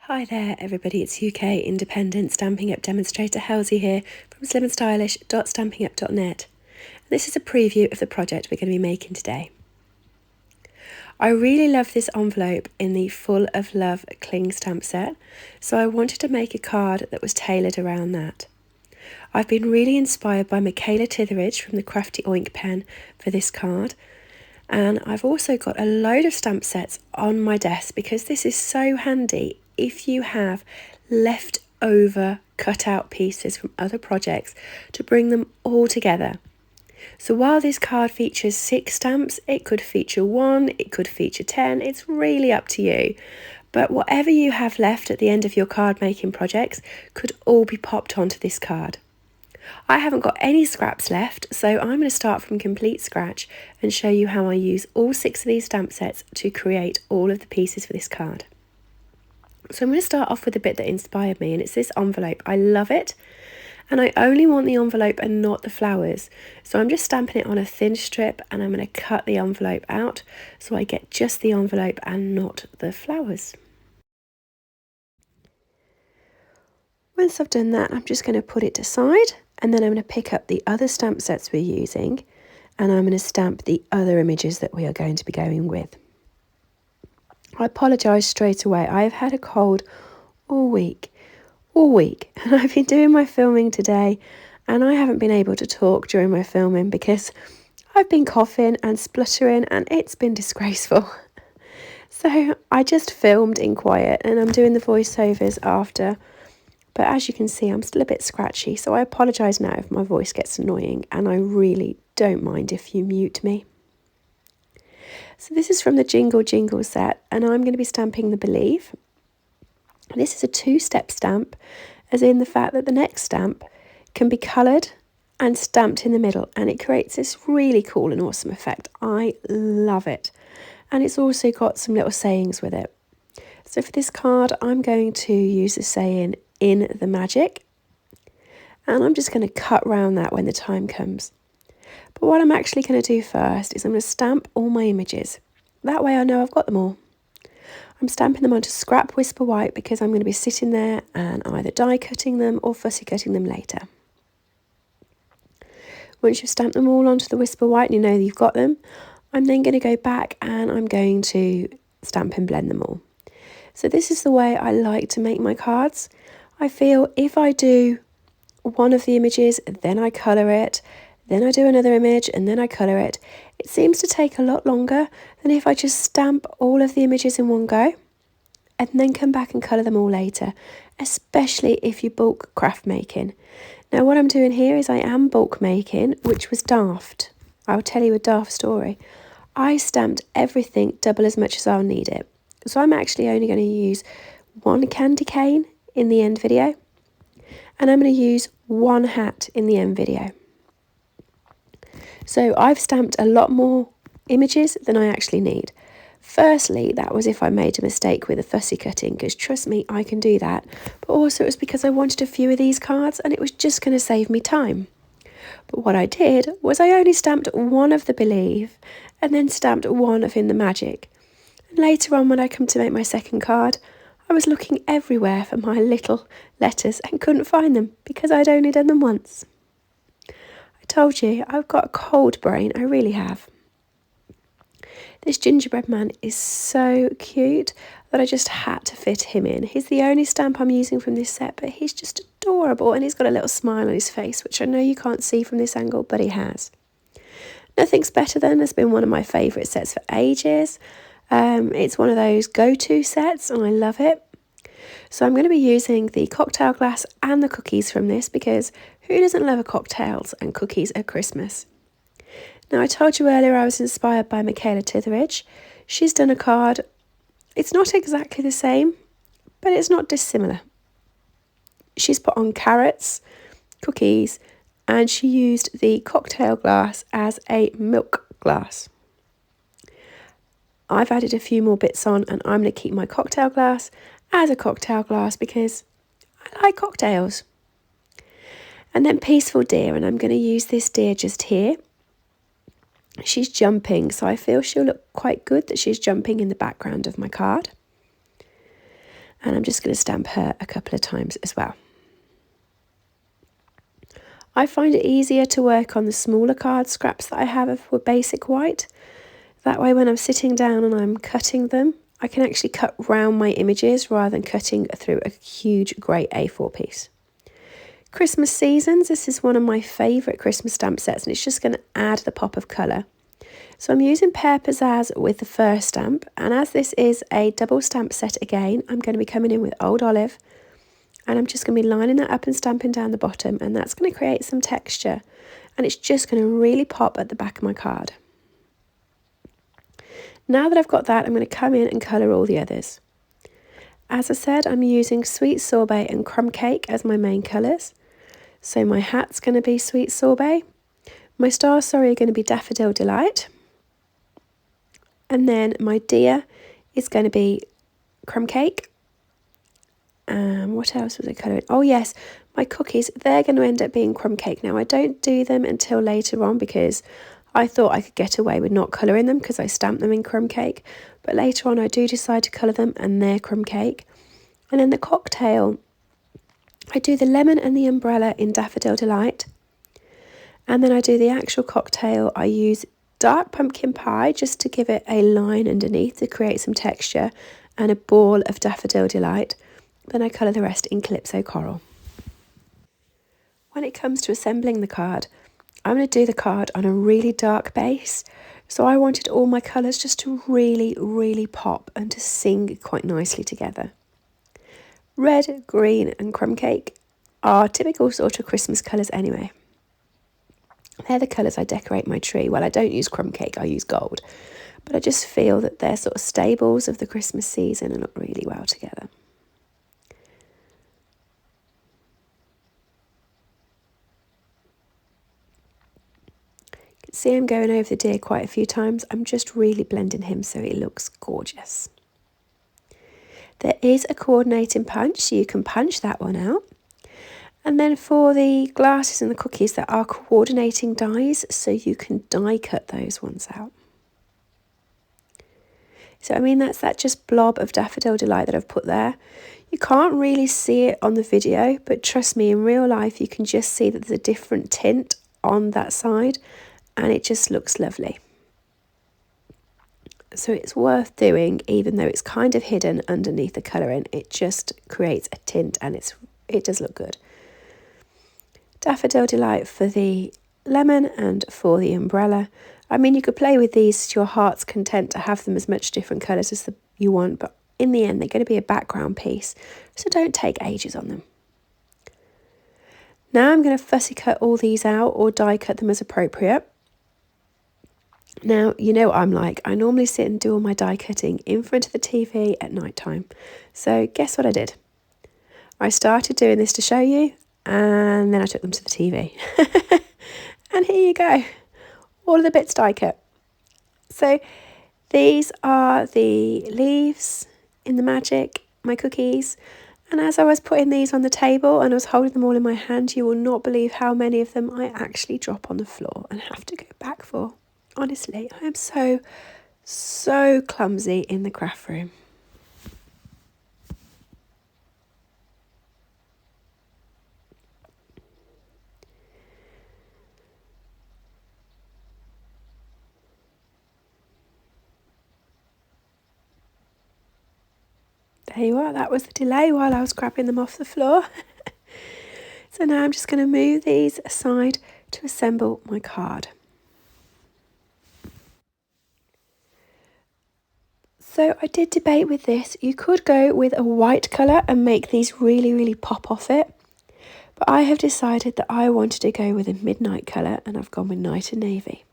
Hi there everybody, it's UK independent Stampin' Up demonstrator Helzie here from slimandstylish.stampinup.net. This is a preview of the project we're going to be making today. I really love this envelope in the Full of Love cling stamp set, so I wanted to make a card that was tailored around that. I've been really inspired by Michaela Titheridge from the Crafty Oink pen for this card, and I've also got a load of stamp sets on my desk because this is so handy if you have leftover cut-out pieces from other projects to bring them all together. So while this card features 6 stamps, it could feature 1, it could feature 10, it's really up to you. But whatever you have left at the end of your card making projects could all be popped onto this card. I haven't got any scraps left, so I'm going to start from complete scratch and show you how I use all 6 of these stamp sets to create all of the pieces for this card. So I'm going to start off with the bit that inspired me, and it's this envelope. I love it, and I only want the envelope and not the flowers. So I'm just stamping it on a thin strip, and I'm going to cut the envelope out so I get just the envelope and not the flowers. Once I've done that, I'm just going to put it aside, and then I'm going to pick up the other stamp sets we're using, and I'm going to stamp the other images that we are going to be going with. I apologise straight away. I've had a cold all week, and I've been doing my filming today, and I haven't been able to talk during my filming because I've been coughing and spluttering, and it's been disgraceful. So I just filmed in quiet, and I'm doing the voiceovers after. But as you can see, I'm still a bit scratchy, so I apologise now if my voice gets annoying, and I really don't mind if you mute me. So this is from the Jingle Jingle set, and I'm going to be stamping the Believe. This is a 2-step stamp, as in the fact that the next stamp can be coloured and stamped in the middle, and it creates this really cool and awesome effect. I love it. And it's also got some little sayings with it. So for this card, I'm going to use the saying, "In the magic," and I'm just going to cut round that when the time comes. But what I'm actually going to do first is I'm going to stamp all my images. That way I know I've got them all. I'm stamping them onto scrap Whisper White because I'm going to be sitting there and either die cutting them or fussy cutting them later. Once you've stamped them all onto the Whisper White and you know that you've got them, I'm then going to go back and I'm going to stamp and blend them all. So this is the way I like to make my cards. I feel if I do one of the images, then I colour it, then I do another image and then I colour it, it seems to take a lot longer than if I just stamp all of the images in one go and then come back and colour them all later, especially if you bulk craft making. Now what I'm doing here is I am bulk making, which was daft. I'll tell you a daft story. I stamped everything double as much as I'll need it. So I'm actually only going to use 1 candy cane in the end video, and I'm going to use 1 hat in the end video. So I've stamped a lot more images than I actually need. Firstly, that was if I made a mistake with the fussy cutting, because trust me, I can do that. But also it was because I wanted a few of these cards and it was just going to save me time. But what I did was I only stamped 1 of the Believe and then stamped 1 of In the Magic. And later on, when I come to make my second card, I was looking everywhere for my little letters and couldn't find them because I'd only done them once. I told you, I've got a cold brain, I really have. This gingerbread man is so cute that I just had to fit him in. He's the only stamp I'm using from this set, but he's just adorable and he's got a little smile on his face, which I know you can't see from this angle, but he has. Nothing's Better Than has been one of my favourite sets for ages. It's one of those go-to sets and I love it. So I'm going to be using the cocktail glass and the cookies from this because who doesn't love a cocktails and cookies at Christmas? Now I told you earlier I was inspired by Michaela Titheridge. She's done a card. It's not exactly the same, but it's not dissimilar. She's put on carrots, cookies, and she used the cocktail glass as a milk glass. I've added a few more bits on and I'm going to keep my cocktail glass as a cocktail glass because I like cocktails. And then Peaceful Deer, and I'm going to use this deer just here. She's jumping, so I feel she'll look quite good that she's jumping in the background of my card. And I'm just going to stamp her a couple of times as well. I find it easier to work on the smaller card scraps that I have for basic white. That way when I'm sitting down and I'm cutting them, I can actually cut round my images rather than cutting through a huge grey A4 piece. Christmas Seasons, this is one of my favourite Christmas stamp sets, and it's just going to add the pop of colour. So I'm using Pear Pizzazz with the first stamp, and as this is a double stamp set again, I'm going to be coming in with Old Olive, and I'm just going to be lining that up and stamping down the bottom, and that's going to create some texture, and it's just going to really pop at the back of my card. Now that I've got that, I'm going to come in and colour all the others. As I said, I'm using Sweet Sorbet and Crumb Cake as my main colours. So my hat's going to be Sweet Sorbet. My stars, sorry, are going to be Daffodil Delight. And then my deer is going to be Crumb Cake. What else was I colouring? Oh yes, my cookies, they're going to end up being Crumb Cake. Now I don't do them until later on because I thought I could get away with not colouring them because I stamped them in Crumb Cake. But later on I do decide to colour them and they're Crumb Cake. And then the cocktail, I do the lemon and the umbrella in Daffodil Delight. And then I do the actual cocktail. I use dark pumpkin pie just to give it a line underneath to create some texture and a ball of Daffodil Delight. Then I colour the rest in Calypso Coral. When it comes to assembling the card, I'm going to do the card on a really dark base. So I wanted all my colours just to really, really pop and to sing quite nicely together. Red, green and Crumb Cake are typical sort of Christmas colours anyway. They're the colours I decorate my tree. Well, I don't use Crumb Cake, I use gold. But I just feel that they're sort of staples of the Christmas season and look really well together. You can see I'm going over the deer quite a few times. I'm just really blending him so he looks gorgeous. There is a coordinating punch, so you can punch that one out. And then for the glasses and the cookies, there are coordinating dies, so you can die cut those ones out. So I mean, that's that just blob of Daffodil Delight that I've put there. You can't really see it on the video, but trust me, in real life, you can just see that there's a different tint on that side, and it just looks lovely. So it's worth doing, even though it's kind of hidden underneath the colouring. It just creates a tint, and it does look good. Daffodil Delight for the lemon and for the umbrella. I mean, you could play with these to your heart's content to have them as much different colours as you want, but in the end, they're going to be a background piece, so don't take ages on them. Now I'm going to fussy cut all these out or die cut them as appropriate. Now, you know what I'm like. I normally sit and do all my die cutting in front of the TV at night time. So guess what I did? I started doing this to show you, and then I took them to the TV. And here you go. All of the bits die cut. So these are the leaves in the magic, my cookies. And as I was putting these on the table and I was holding them all in my hand, you will not believe how many of them I actually drop on the floor and have to go back for. Honestly, I am so clumsy in the craft room. There you are, that was the delay while I was grabbing them off the floor. So now I'm just going to move these aside to assemble my card. So I did debate with this. You could go with a white colour and make these really, really pop off it. But I have decided that I wanted to go with a midnight colour, and I've gone with Night and Navy.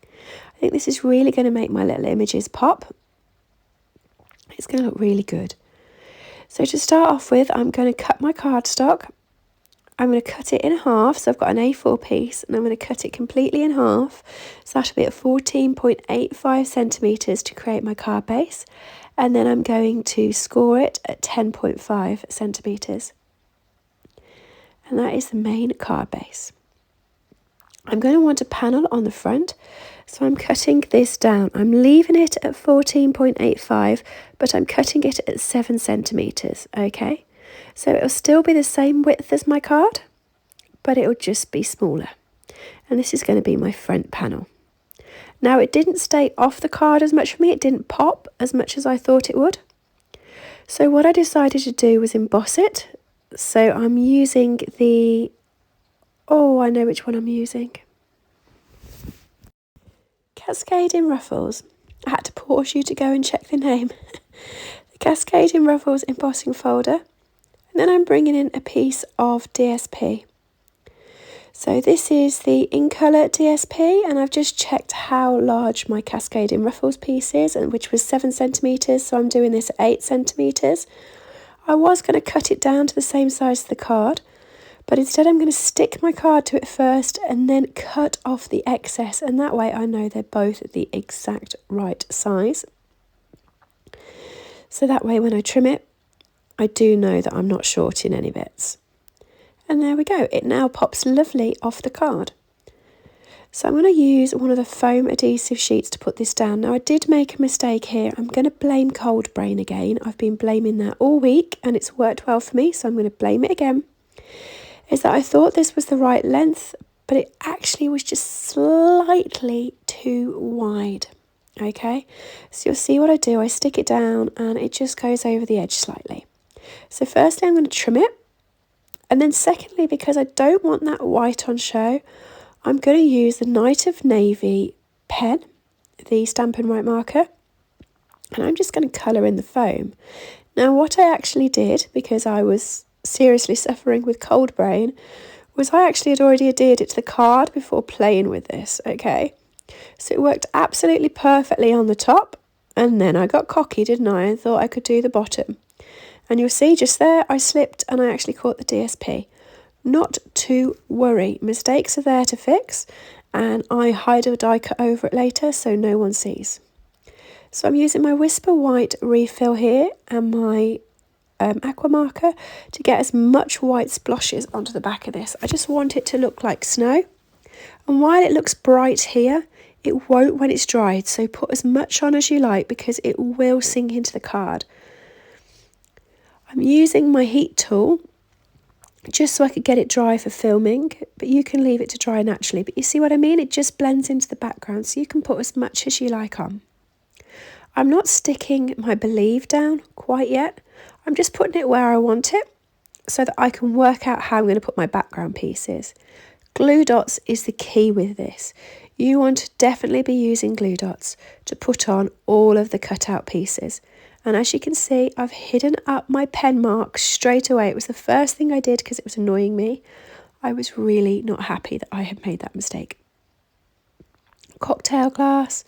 I think this is really going to make my little images pop. It's going to look really good. So to start off with, I'm going to cut my cardstock. I'm going to cut it in half, so I've got an A4 piece, and I'm going to cut it completely in half. So that'll be at 14.85 centimetres to create my card base. And then I'm going to score it at 10.5 centimetres. And that is the main card base. I'm going to want a panel on the front, so I'm cutting this down. I'm leaving it at 14.85, but I'm cutting it at 7 centimetres, okay? So it'll still be the same width as my card, but it'll just be smaller. And this is going to be my front panel. Now, it didn't stay off the card as much for me. It didn't pop as much as I thought it would. So what I decided to do was emboss it. So I'm using the... Oh, I know which one I'm using. Cascading Ruffles. I had to pause you to go and check the name. The Cascading Ruffles embossing folder. And then I'm bringing in a piece of DSP. So this is the In Colour DSP, and I've just checked how large my Cascading Ruffles piece is, and which was 7 centimetres, so I'm doing this at 8 centimetres. I was going to cut it down to the same size as the card, but instead I'm going to stick my card to it first and then cut off the excess, and that way I know they're both the exact right size. So that way when I trim it, I do know that I'm not short in any bits. And there we go, it now pops lovely off the card. So I'm going to use one of the foam adhesive sheets to put this down. Now I did make a mistake here. I'm going to blame Cold Brain again. I've been blaming that all week and it's worked well for me, so I'm going to blame it again. Is that I thought this was the right length, but it actually was just slightly too wide. Okay, so you'll see what I do. I stick it down and it just goes over the edge slightly. So firstly I'm going to trim it. And then secondly, because I don't want that white on show, I'm going to use the Night of Navy pen, the Stampin' Up marker, and I'm just going to colour in the foam. Now what I actually did, because I was seriously suffering with cold brain, was I actually had already adhered it to the card before playing with this, okay? So it worked absolutely perfectly on the top, and then I got cocky, didn't I, and thought I could do the bottom. And you'll see just there, I slipped and I actually caught the DSP. Not to worry, mistakes are there to fix, and I hide a die cut over it later so no one sees. So I'm using my Whisper White refill here and my aqua marker to get as much white splotches onto the back of this. I just want it to look like snow. And while it looks bright here, it won't when it's dried, so put as much on as you like because it will sink into the card. I'm using my heat tool just so I could get it dry for filming, but you can leave it to dry naturally. But you see what I mean? It just blends into the background, so you can put as much as you like on. I'm not sticking my Believe down quite yet. I'm just putting it where I want it so that I can work out how I'm going to put my background pieces. Glue dots is the key with this. You want to definitely be using glue dots to put on all of the cutout pieces. And as you can see, I've hidden up my pen marks straight away. It was the first thing I did because it was annoying me. I was really not happy that I had made that mistake. Cocktail glass.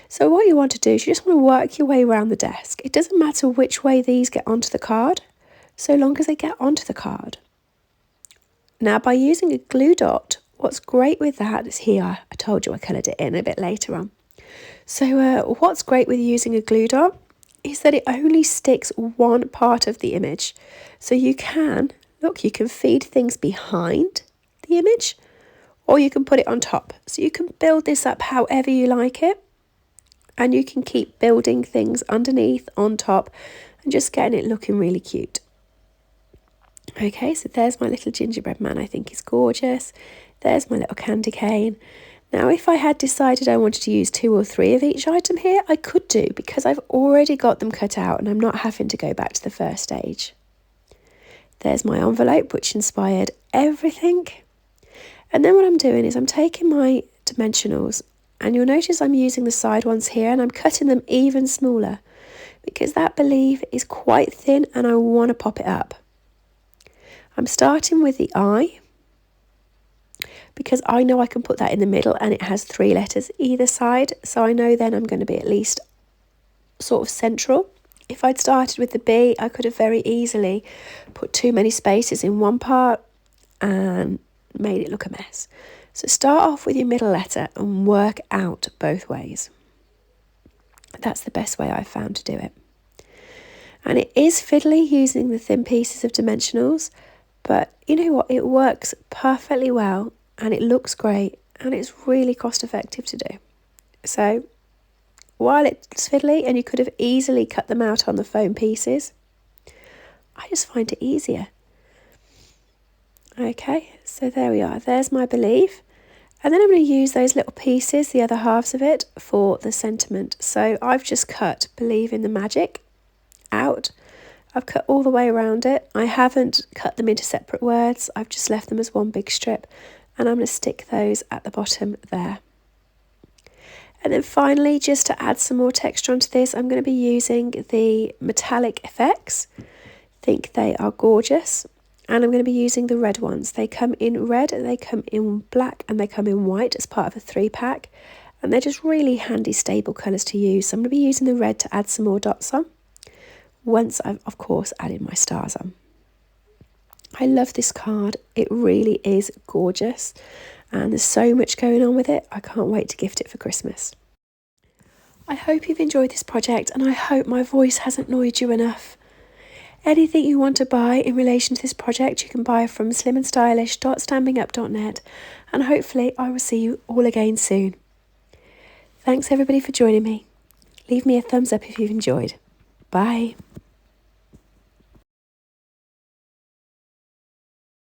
So what you want to do is you just want to work your way around the desk. It doesn't matter which way these get onto the card, so long as they get onto the card. Now by using a glue dot, what's great with that is here, I told you I coloured it in a bit later on. So what's great with using a glue dot is that it only sticks one part of the image. So you can, look, you can feed things behind the image or you can put it on top. So you can build this up however you like it, and you can keep building things underneath, on top, and just getting it looking really cute. Okay, so there's my little gingerbread man. I think he's gorgeous. There's my little candy cane. Now, if I had decided I wanted to use 2 or 3 of each item here, I could do because I've already got them cut out and I'm not having to go back to the first stage. There's my envelope, which inspired everything. And then what I'm doing is I'm taking my dimensionals, and you'll notice I'm using the side ones here and I'm cutting them even smaller because that Believe is quite thin and I want to pop it up. I'm starting with the I, because I know I can put that in the middle and it has 3 letters either side, so I know then I'm going to be at least sort of central. If I'd started with the B, I could have very easily put too many spaces in one part and made it look a mess. So start off with your middle letter and work out both ways. That's the best way I've found to do it. And it is fiddly using the thin pieces of dimensionals, but you know what, it works perfectly well. and it looks great, and it's really cost effective to do. So while it's fiddly and you could have easily cut them out on the foam pieces, I just find it easier. Okay, so there we are. There's my believe. And then I'm going to use those little pieces, the other halves of it, for the sentiment. So I've just cut believe in the magic out. I've cut all the way around it. I haven't cut them into separate words. I've just left them as one big strip. And I'm going to stick those at the bottom there. And then finally, just to add some more texture onto this, I'm going to be using the metallic effects. I think they are gorgeous. And I'm going to be using the red ones. They come in red, they come in black, and they come in white as part of a 3-pack. And they're just really handy, stable colours to use. So I'm going to be using the red to add some more dots on, once I've, of course, added my stars on. I love this card. It really is gorgeous. And there's so much going on with it. I can't wait to gift it for Christmas. I hope you've enjoyed this project, and I hope my voice hasn't annoyed you enough. Anything you want to buy in relation to this project, you can buy from slimandstylish.stampingup.net, and hopefully I will see you all again soon. Thanks everybody for joining me. Leave me a thumbs up if you've enjoyed. Bye.